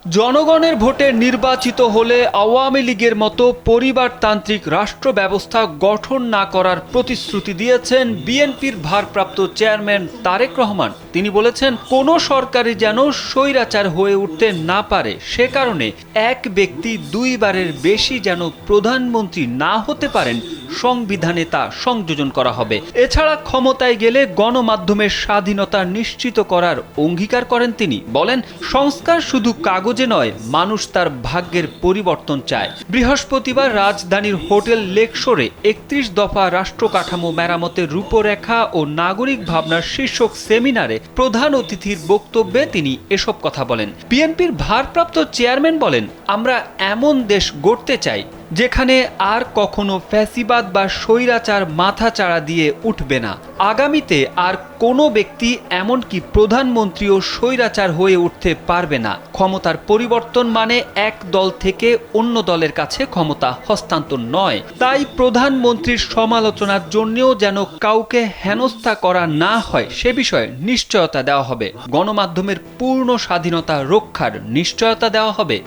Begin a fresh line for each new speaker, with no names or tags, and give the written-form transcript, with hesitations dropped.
জনগণের ভোটে নির্বাচিত হলে আওয়ামী লীগের মতো পরিবারতান্ত্রিক রাষ্ট্র ব্যবস্থা গঠন না করার প্রতিশ্রুতি দিয়েছেন বিএনপির ভারপ্রাপ্ত চেয়ারম্যান তারেক রহমান। তিনি বলেছেন, কোনো সরকারই যেন স্বৈরাচার হয়ে উঠতে না পারে, সে কারণে এক ব্যক্তি দুইবারের বেশি যেন প্রধানমন্ত্রী না হতে পারেন, সংবিধানে তা সংযোজন করা হবে। এছাড়া ক্ষমতায় গেলে গণমাধ্যমের স্বাধীনতা নিশ্চিত করার অঙ্গীকার করেন তিনি। বলেন, সংস্কার শুধু কাগজে নয়, মানুষ তার ভাগ্যের পরিবর্তন চায়। বৃহস্পতিবার রাজধানীর হোটেল লেকশোরে ৩১ দফা রাষ্ট্র কাঠামো মেরামতের রূপরেখা ও নাগরিক ভাবনার শীর্ষক সেমিনারে প্রধান অতিথির বক্তব্যে তিনি এসব কথা বলেন। বিএনপির ভারপ্রাপ্ত চেয়ারম্যান বলেন, আমরা এমন দেশ গড়তে চাই যেখানে আর কখনো ফ্যাসিবাদ বা স্বৈরাচার মাথাচাড়া দিয়ে উঠবে না। আগামীতে আর কোনো ব্যক্তি, এমনকি প্রধানমন্ত্রীও স্বৈরাচার হয়ে উঠতে পারবে না। ক্ষমতার পরিবর্তন মানে এক দল থেকে অন্য দলের কাছে ক্ষমতা হস্তান্তর নয়। তাই প্রধানমন্ত্রীর সমালোচনার জন্যও যেন কাউকে হেনস্থা করা না হয়, সে বিষয়ে নিশ্চয়তা দেওয়া হবে। গণমাধ্যমের পূর্ণ স্বাধীনতা রক্ষার নিশ্চয়তা দেওয়া হবে।